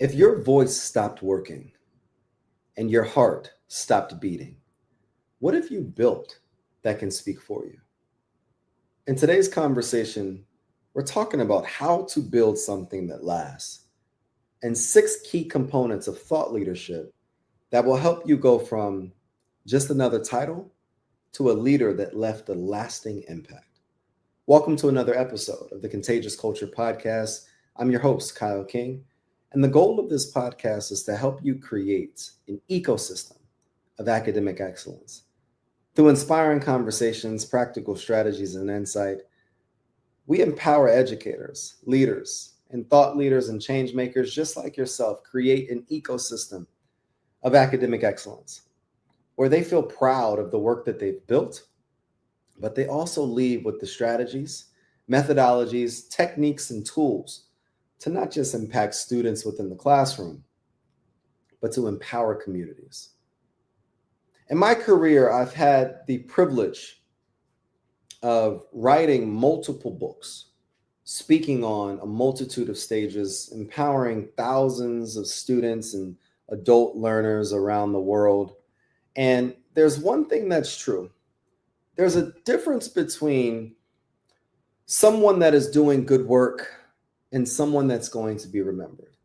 If your voice stopped working and your heart stopped beating, what have you built that can speak for you? In today's conversation, we're talking about how to build something that lasts and 6 key components of thought leadership that will help you go from just another title to a leader that left a lasting impact. Welcome to another episode of the Contagious Culture podcast. I'm your host, Kyle King, and the goal of this podcast is to help you create an ecosystem of academic excellence. Through inspiring conversations, practical strategies, and insight, we empower educators, leaders, and thought leaders and change makers just like yourself create an ecosystem of academic excellence where they feel proud of the work that they've built, but they also leave with the strategies, methodologies, techniques, and tools to not just impact students within the classroom, but to empower communities. In my career, I've had the privilege of writing multiple books, speaking on a multitude of stages, empowering thousands of students and adult learners around the world. And there's one thing that's true. There's a difference between someone that is doing good work and someone that's going to be remembered.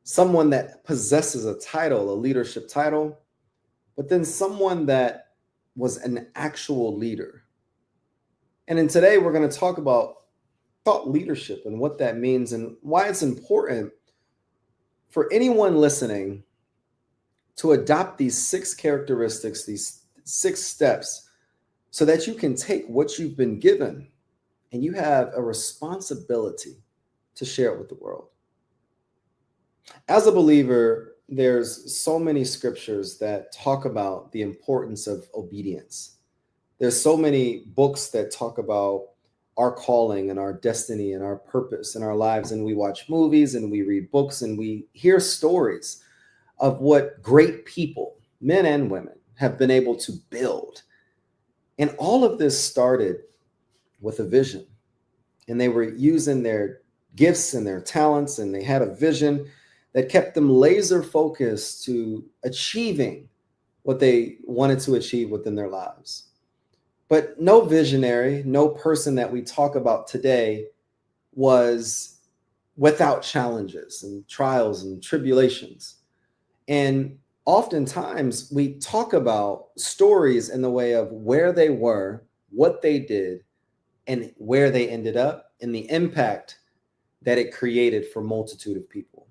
Someone that possesses a title, a leadership title, but then someone that was an actual leader. And today we're going to talk about thought leadership and what that means and why it's important for anyone listening to adopt these 6 characteristics, these 6 steps, so that you can take what you've been given and you have a responsibility to share it with the world. As a believer, there's so many scriptures that talk about the importance of obedience. There's so many books that talk about our calling and our destiny and our purpose in our lives. And we watch movies and we read books and we hear stories of what great people, men and women, have been able to build. And all of this started with a vision. And they were using their gifts and their talents, and they had a vision that kept them laser focused to achieving what they wanted to achieve within their lives. But no visionary, no person that we talk about today was without challenges and trials and tribulations. And oftentimes we talk about stories in the way of where they were, what they did, and where they ended up, and the impact that it created for a multitude of people.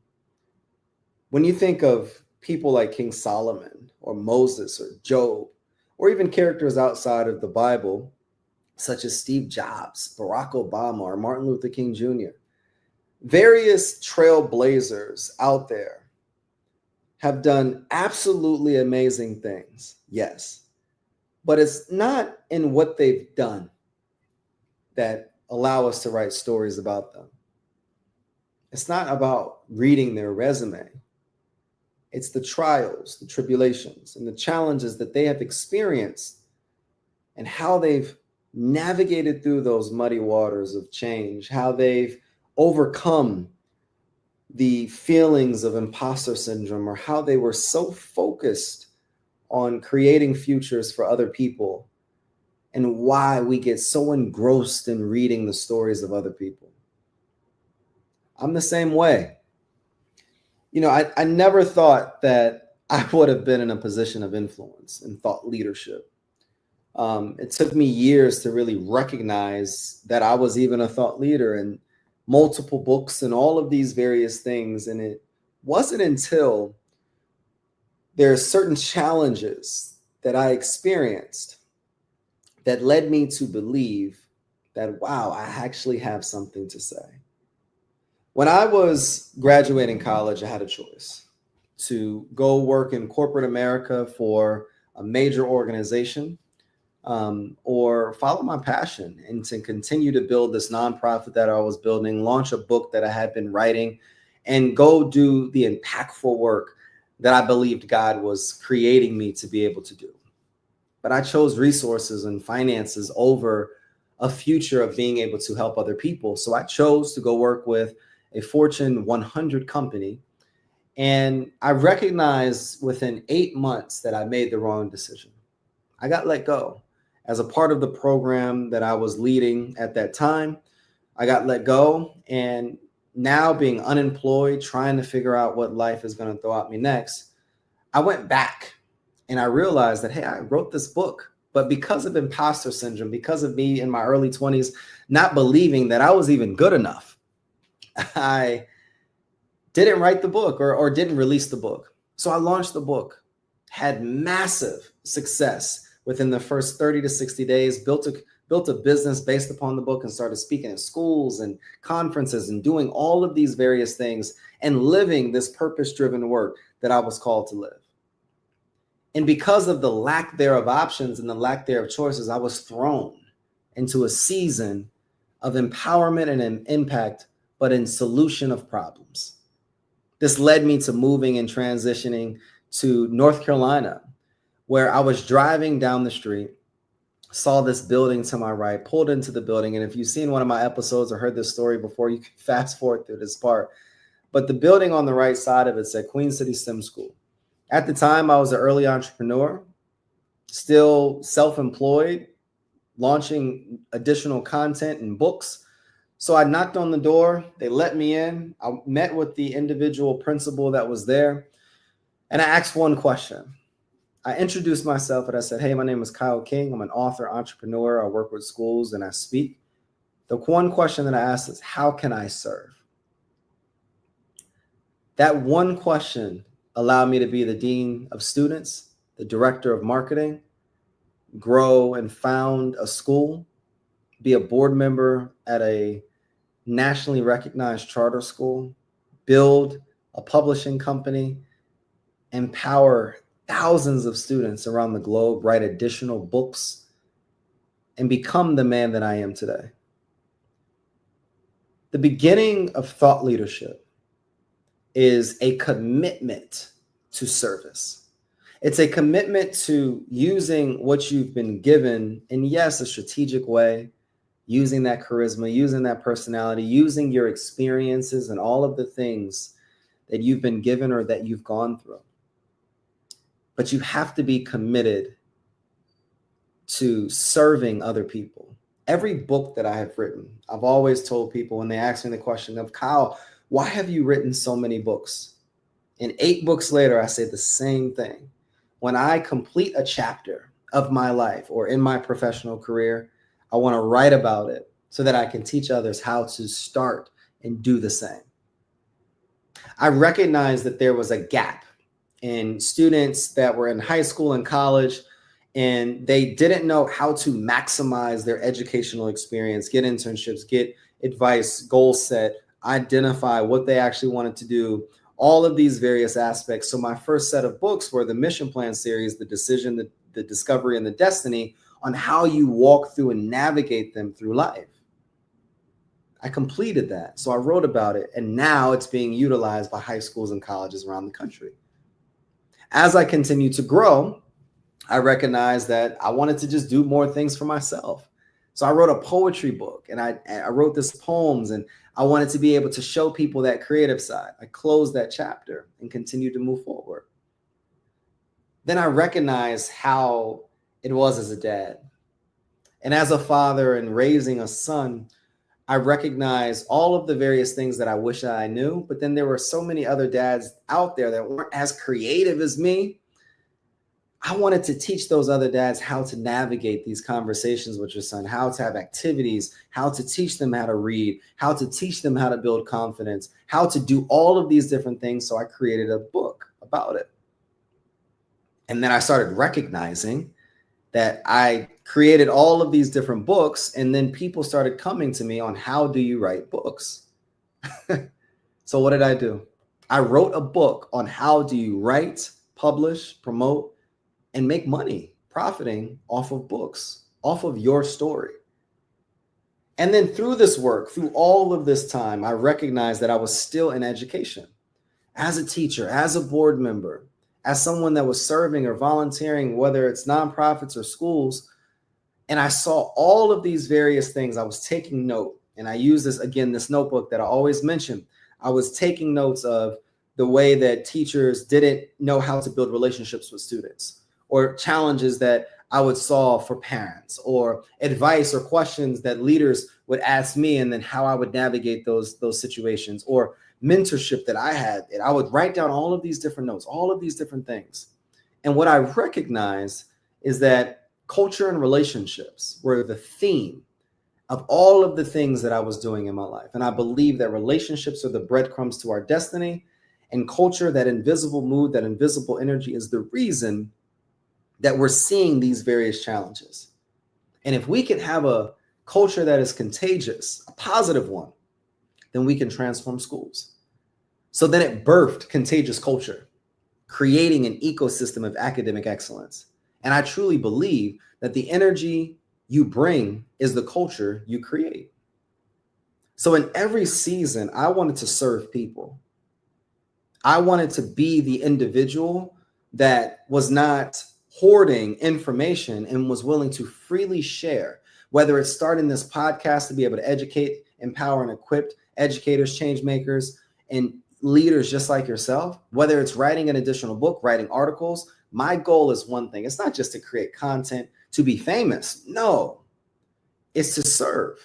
When you think of people like King Solomon or Moses or Job, or even characters outside of the Bible, such as Steve Jobs, Barack Obama, or Martin Luther King Jr., various trailblazers out there have done absolutely amazing things, yes, but it's not in what they've done that allow us to write stories about them. It's not about reading their resume. It's the trials, the tribulations, and the challenges that they have experienced and how they've navigated through those muddy waters of change, how they've overcome the feelings of imposter syndrome, or how they were so focused on creating futures for other people, and why we get so engrossed in reading the stories of other people. I'm the same way. You know, I never thought that I would have been in a position of influence and thought leadership. It took me years to really recognize that I was even a thought leader and multiple books and all of these various things. And it wasn't until there are certain challenges that I experienced that led me to believe that, wow, I actually have something to say. When I was graduating college, I had a choice to go work in corporate America for a major organization, or follow my passion and to continue to build this nonprofit that I was building, launch a book that I had been writing, and go do the impactful work that I believed God was creating me to be able to do. But I chose resources and finances over a future of being able to help other people. So I chose to go work with a Fortune 100 company And I recognized within 8 months that I made the wrong decision. I got let go. As a part of the program that I was leading at that time, I got let go. And now being unemployed, trying to figure out what life is going to throw at me next, I went back and I realized that, hey, I wrote this book, but because of imposter syndrome, because of me in my early 20s, not believing that I was even good enough, I didn't write the book or didn't release the book. So I launched the book, had massive success within the first 30 to 60 days, built a business based upon the book and started speaking at schools and conferences and doing all of these various things and living this purpose-driven work that I was called to live. And because of the lack there of options and the lack there of choices, I was thrown into a season of empowerment and an impact, but in solution of problems. This led me to moving and transitioning to North Carolina, where I was driving down the street, saw this building to my right, pulled into the building. And if you've seen one of my episodes or heard this story before, you can fast forward through this part. But the building on the right side of it said Queen City STEM School. At the time, I was an early entrepreneur, still self-employed, launching additional content and books. So I knocked on the door. They let me in. I met with the individual principal that was there, and I asked one question. I introduced myself and I said, hey, my name is Kyle King. I'm an author, entrepreneur. I work with schools and I speak. The one question that I asked is, how can I serve? That one question allowed me to be the dean of students, the director of marketing, grow and found a school, be a board member at a nationally recognized charter school, build a publishing company, empower thousands of students around the globe, write additional books, and become the man that I am today. The beginning of thought leadership is a commitment to service. It's a commitment to using what you've been given in, yes, a strategic way, using that charisma, using that personality, using your experiences and all of the things that you've been given or that you've gone through. But you have to be committed to serving other people. Every book that I have written, I've always told people when they ask me the question of, Kyle, why have you written so many books? And 8 books later, I say the same thing. When I complete a chapter of my life or in my professional career, I want to write about it so that I can teach others how to start and do the same. I recognize that there was a gap in students that were in high school and college, and they didn't know how to maximize their educational experience, get internships, get advice, goal set, identify what they actually wanted to do, all of these various aspects. So my first set of books were the Mission Plan series, the Decision, the Discovery, and the Destiny, on how you walk through and navigate them through life. I completed that. So I wrote about it, and now it's being utilized by high schools and colleges around the country. As I continue to grow, I recognized that I wanted to just do more things for myself. So I wrote a poetry book, and I wrote this poems, and I wanted to be able to show people that creative side. I closed that chapter and continued to move forward. Then I recognized how it was as a dad. And as a father and raising a son, I recognized all of the various things that I wish I knew, but then there were so many other dads out there that weren't as creative as me. I wanted to teach those other dads how to navigate these conversations with your son, how to have activities, how to teach them how to read, how to teach them how to build confidence, how to do all of these different things. So I created a book about it. And then I started recognizing that I created all of these different books, and then people started coming to me on, how do you write books? So what did I do? I wrote a book on how do you write, publish, promote, and make money profiting off of books, off of your story. And then through this work, through all of this time, I recognized that I was still in education. As a teacher, as a board member, as someone that was serving or volunteering, whether it's nonprofits or schools, and I saw all of these various things. I was taking note, and I use this, again, this notebook that I always mention. I was taking notes of the way that teachers didn't know how to build relationships with students, or challenges that I would solve for parents, or advice or questions that leaders would ask me, and then how I would navigate those situations, or mentorship that I had. And I would write down all of these different notes, all of these different things. And what I recognized is that culture and relationships were the theme of all of the things that I was doing in my life. And I believe that relationships are the breadcrumbs to our destiny, and culture, that invisible mood, that invisible energy, is the reason that we're seeing these various challenges. And if we can have a culture that is contagious, a positive one, then we can transform schools. So then it birthed Contagious Culture, creating an ecosystem of academic excellence. And I truly believe that the energy you bring is the culture you create. So in every season, I wanted to serve people. I wanted to be the individual that was not hoarding information and was willing to freely share, whether it's starting this podcast to be able to educate, empower, and equip educators, change makers, and leaders just like yourself, whether it's writing an additional book, writing articles. My goal is one thing. It's not just to create content to be famous. No, it's to serve,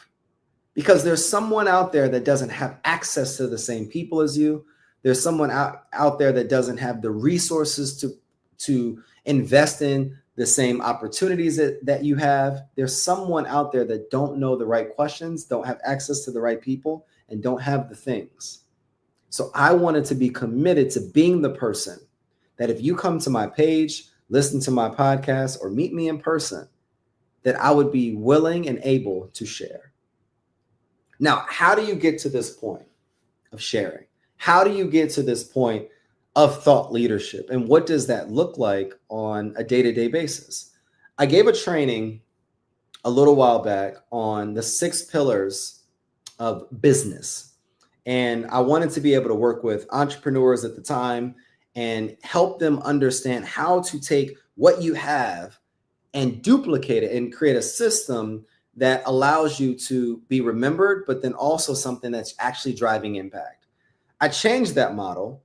because there's someone out there that doesn't have access to the same people as you. There's someone out there that doesn't have the resources to invest in the same opportunities that you have. There's someone out there that don't know the right questions, don't have access to the right people, and don't have the things. So I wanted to be committed to being the person that if you come to my page, listen to my podcast, or meet me in person, that I would be willing and able to share. Now, how do you get to this point of sharing? How do you get to this point of thought leadership? And what does that look like on a day-to-day basis? I gave a training a little while back on the 6 pillars of business. And I wanted to be able to work with entrepreneurs at the time and help them understand how to take what you have and duplicate it and create a system that allows you to be remembered, but then also something that's actually driving impact. I changed that model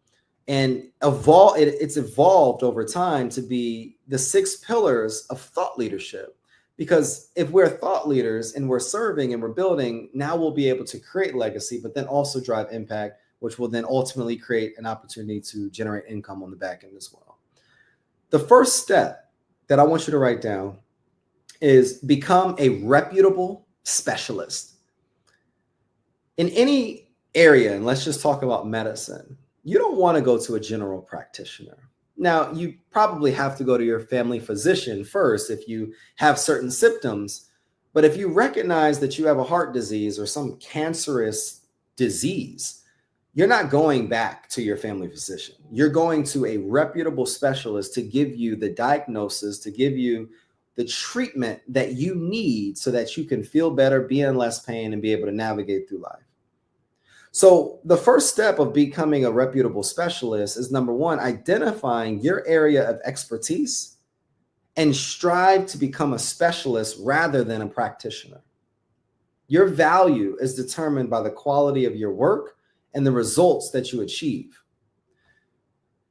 and it's evolved over time to be the 6 pillars of thought leadership. Because if we're thought leaders and we're serving and we're building, now we'll be able to create legacy, but then also drive impact, which will then ultimately create an opportunity to generate income on the back end as well. The first step that I want you to write down is become a reputable specialist. In any area, and let's just talk about medicine, you don't want to go to a general practitioner. Now, you probably have to go to your family physician first if you have certain symptoms, but if you recognize that you have a heart disease or some cancerous disease, you're not going back to your family physician. You're going to a reputable specialist to give you the diagnosis, to give you the treatment that you need so that you can feel better, be in less pain, and be able to navigate through life. So the first step of becoming a reputable specialist is, number one, identifying your area of expertise and strive to become a specialist rather than a practitioner. Your value is determined by the quality of your work and the results that you achieve.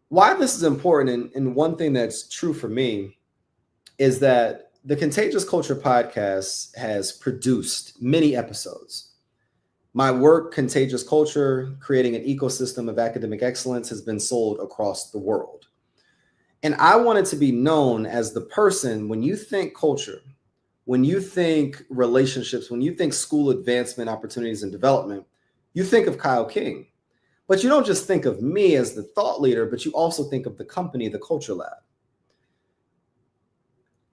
Why this is important, and one thing that's true for me, is that the Contagious Culture podcast has produced many episodes. My work, Contagious Culture, creating an ecosystem of academic excellence, has been sold across the world. And I wanted to be known as the person, when you think culture, when you think relationships, when you think school advancement opportunities and development, you think of Kyle King. But you don't just think of me as the thought leader, but you also think of the company, the Culture Lab.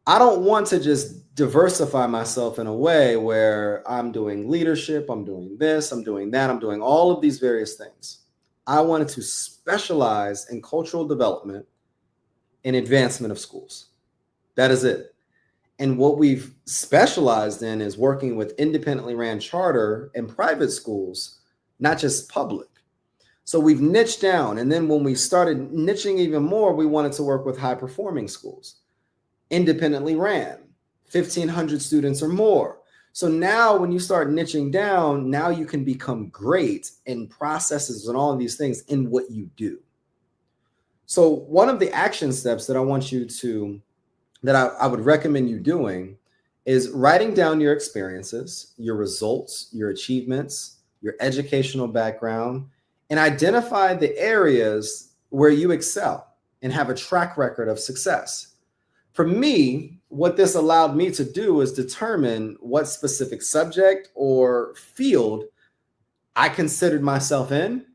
I don't want to just diversify myself in a way where I'm doing leadership, I'm doing this, I'm doing that, I'm doing all of these various things. I wanted to specialize in cultural development and advancement of schools. That is it. And what we've specialized in is working with independently ran charter and private schools, not just public. So we've niched down. And then when we started niching even more, we wanted to work with high performing schools. Independently ran, 1,500 students or more. So now when you start niching down, now you can become great in processes and all of these things in what you do. So one of the action steps that I want you to, that I would recommend you doing is writing down your experiences, your results, your achievements, your educational background, and identify the areas where you excel and have a track record of success. For me, what this allowed me to do is determine what specific subject or field I considered myself in.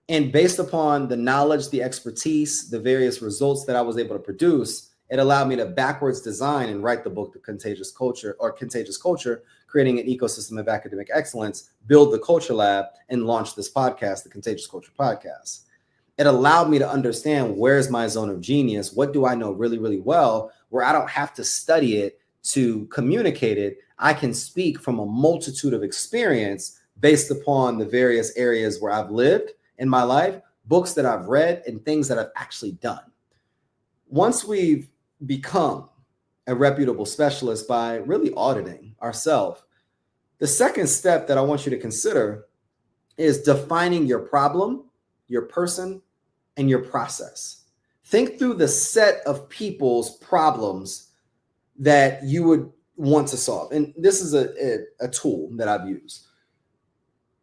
And based upon the knowledge, the expertise, the various results that I was able to produce, it allowed me to backwards design and write the book, The Contagious Culture, creating an ecosystem of academic excellence, build the Culture Lab, and launch this podcast, the Contagious Culture Podcast. It allowed me to understand where's my zone of genius, what do I know really, really well, where I don't have to study it to communicate it. I can speak from a multitude of experience based upon the various areas where I've lived in my life, books that I've read, and things that I've actually done. Once we've become a reputable specialist by really auditing ourselves, the second step that I want you to consider is defining your problem, your person, and your process. Think through the set of people's problems that you would want to solve. And this is a tool that I've used.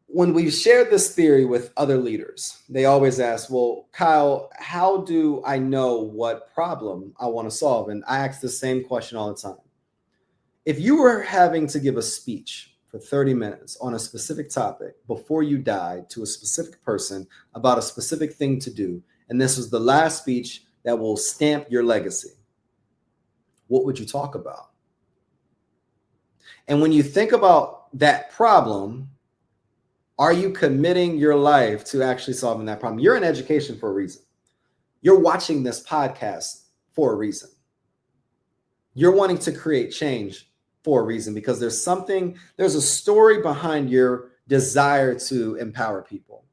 When we've shared this theory with other leaders, they always ask, well, Kyle, how do I know what problem I want to solve? And I ask the same question all the time. If you were having to give a speech for 30 minutes on a specific topic before you died to a specific person about a specific thing to do, and this was the last speech that will stamp your legacy, what would you talk about? And when you think about that problem, are you committing your life to actually solving that problem? You're in education for a reason. You're watching this podcast for a reason. You're wanting to create change for a reason because there's a story behind your desire to empower people.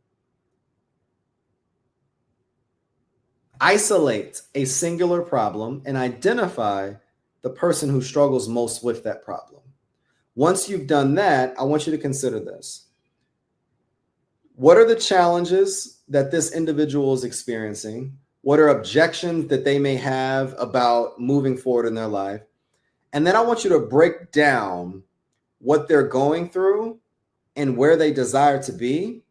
Isolate a singular problem and identify the person who struggles most with that problem. Once you've done that, I want you to consider this. What are the challenges that this individual is experiencing? What are objections that they may have about moving forward in their life? And then I want you to break down what they're going through and where they desire to be.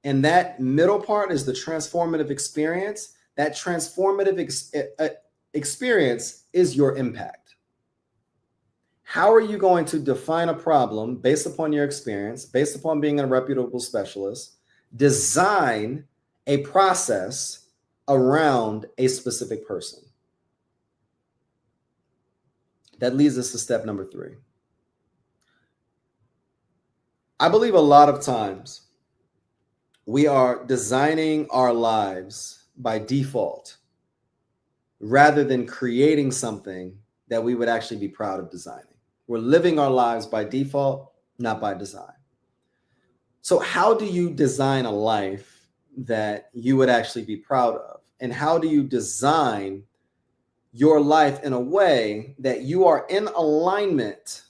And that middle part is the transformative experience. That transformative experience is your impact. How are you going to define a problem based upon your experience, based upon being a reputable specialist? Design a process around a specific person. That leads us to step number 3. I believe a lot of times we are designing our lives by default rather than creating something that we would actually be proud of designing. We're living our lives by default, not by design. So how do you design a life that you would actually be proud of? And how do you design your life in a way that you are in alignment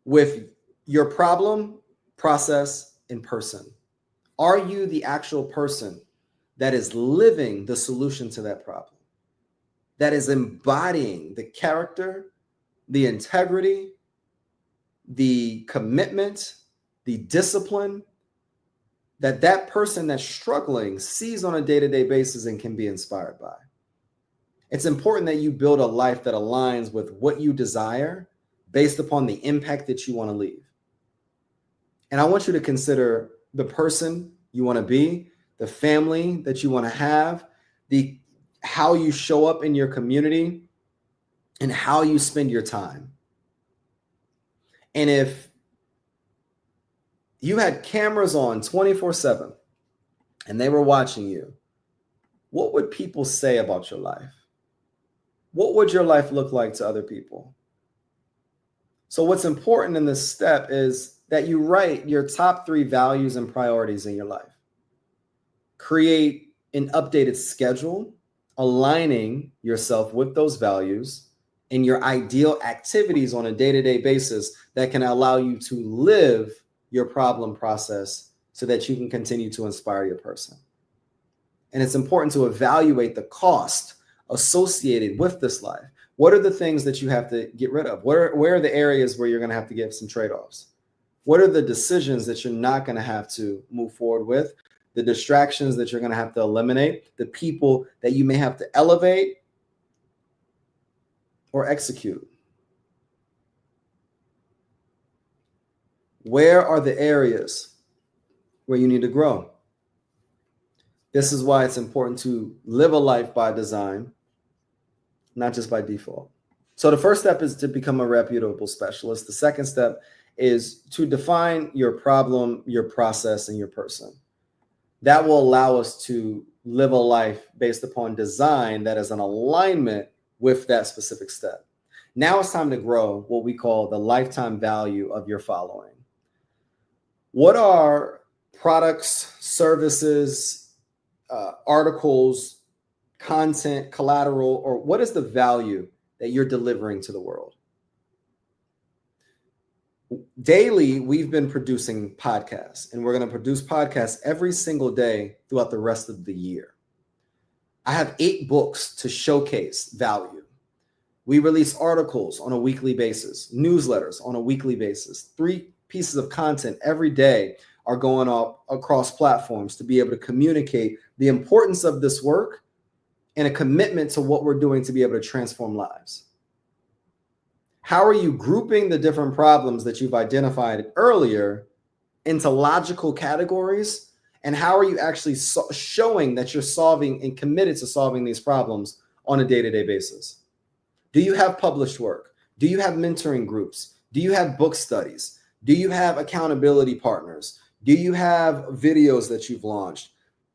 with your problem, process, and person? Are you the actual person that is living the solution to that problem? That is embodying the character, the integrity, the commitment, the discipline that person that's struggling sees on a day-to-day basis and can be inspired by. It's important that you build a life that aligns with what you desire based upon the impact that you want to leave. And I want you to consider the person you want to be, the family that you want to have, how you show up in your community, and how you spend your time. And if you had cameras on 24/7 and they were watching you, what would people say about your life? What would your life look like to other people? So what's important in this step is that you write your top 3 values and priorities in your life. Create an updated schedule, aligning yourself with those values and your ideal activities on a day-to-day basis that can allow you to live your problem process so that you can continue to inspire your person. And it's important to evaluate the cost associated with this life. What are the things that you have to get rid of? Where are the areas where you're going to have to give some trade-offs? What are the decisions that you're not going to have to move forward with? The distractions that you're going to have to eliminate? The people that you may have to elevate or execute? Where are the areas where you need to grow? This is why it's important to live a life by design, not just by default. So the first step is to become a reputable specialist. The second step is to define your problem, your process, and your person. That will allow us to live a life based upon design that is in alignment with that specific step. Now it's time to grow what we call the lifetime value of your following. What are products, services, articles, content, collateral, or what is the value that you're delivering to the world? Daily, we've been producing podcasts, and we're going to produce podcasts every single day throughout the rest of the year. I have 8 books to showcase value. We release articles on a weekly basis, newsletters on a weekly basis. 3 pieces of content every day are going up across platforms to be able to communicate the importance of this work and a commitment to what we're doing to be able to transform lives. How are you grouping the different problems that you've identified earlier into logical categories? And how are you actually showing that you're solving and committed to solving these problems on a day-to-day basis? Do you have published work? Do you have mentoring groups? Do you have book studies? Do you have accountability partners? Do you have videos that you've launched,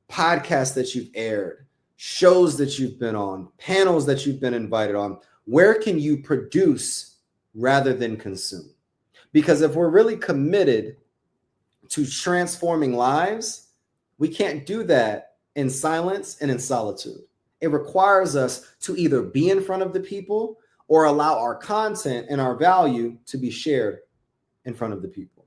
podcasts that you've aired, shows that you've been on, panels that you've been invited on? Where can you produce rather than consume? Because if we're really committed to transforming lives, we can't do that in silence and in solitude. It requires us to either be in front of the people or allow our content and our value to be shared in front of the people.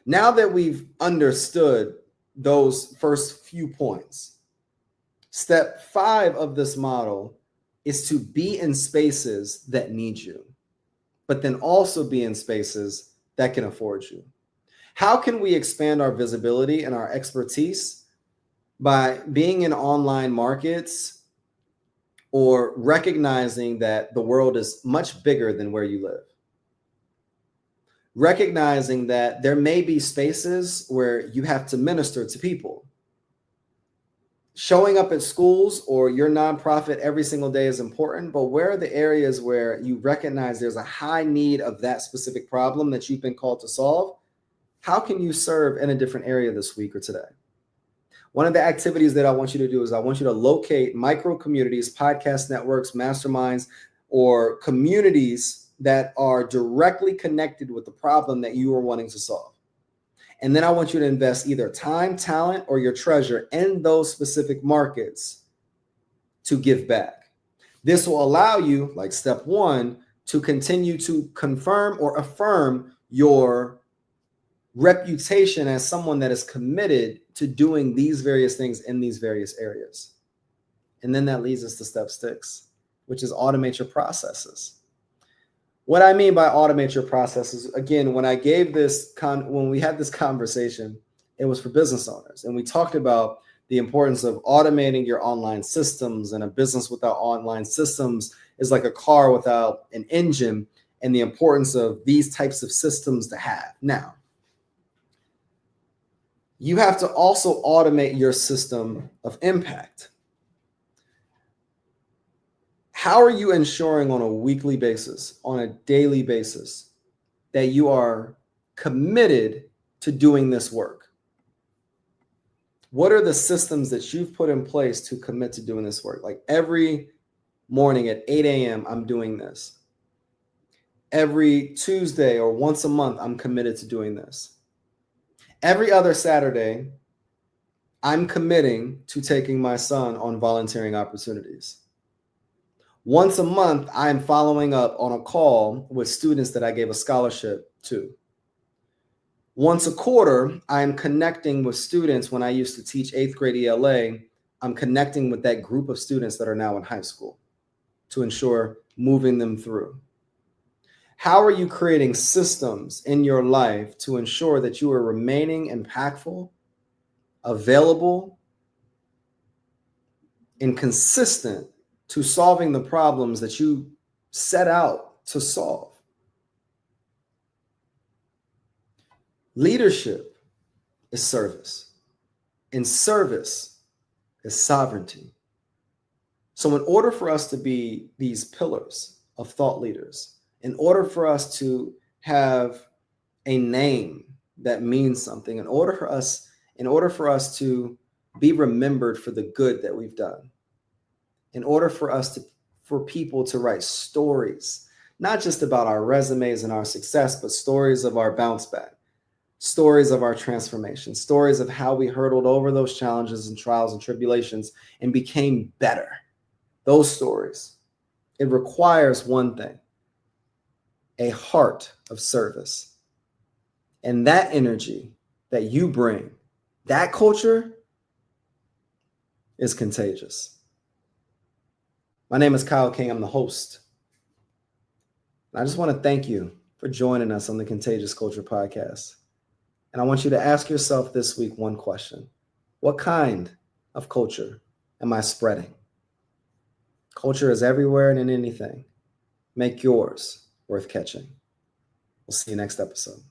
Now that we've understood those first few points, step 5 of this model is to be in spaces that need you, but then also be in spaces that can afford you. How can we expand our visibility and our expertise? By being in online markets or recognizing that the world is much bigger than where you live. Recognizing that there may be spaces where you have to minister to people. Showing up at schools or your nonprofit every single day is important, but where are the areas where you recognize there's a high need of that specific problem that you've been called to solve? How can you serve in a different area this week or today? One of the activities that I want you to do is I want you to locate micro communities, podcast networks, masterminds, or communities that are directly connected with the problem that you are wanting to solve. And then I want you to invest either time, talent, or your treasure in those specific markets to give back. This will allow you, like step 1, to continue to confirm or affirm your reputation as someone that is committed to doing these various things in these various areas. And then that leads us to step 6, which is automate your processes. What I mean by automate your processes, again, when we had this conversation, it was for business owners. And we talked about the importance of automating your online systems, and a business without online systems is like a car without an engine, and the importance of these types of systems to have. Now, you have to also automate your system of impact. How are you ensuring on a weekly basis, on a daily basis, that you are committed to doing this work? What are the systems that you've put in place to commit to doing this work? Like every morning at 8 a.m., I'm doing this. Every Tuesday or once a month, I'm committed to doing this. Every other Saturday, I'm committing to taking my son on volunteering opportunities. Once a month, I'm following up on a call with students that I gave a scholarship to. Once a quarter, I'm connecting with students. When I used to teach 8th grade ELA, I'm connecting with that group of students that are now in high school to ensure moving them through. How are you creating systems in your life to ensure that you are remaining impactful, available, and consistent to solving the problems that you set out to solve? Leadership is service, and service is sovereignty. So in order for us to be these pillars of thought leaders, in order for us to have a name that means something, in order for us to be remembered for the good that we've done, in order for people to write stories, not just about our resumes and our success, but stories of our bounce back, stories of our transformation, stories of how we hurdled over those challenges and trials and tribulations and became better. Those stories, it requires one thing: a heart of service. And that energy that you bring, that culture is contagious. My name is Kyle King. I'm the host. And I just want to thank you for joining us on the Contagious Culture podcast. And I want you to ask yourself this week one question: what kind of culture am I spreading? Culture is everywhere and in anything. Make yours worth catching. We'll see you next episode.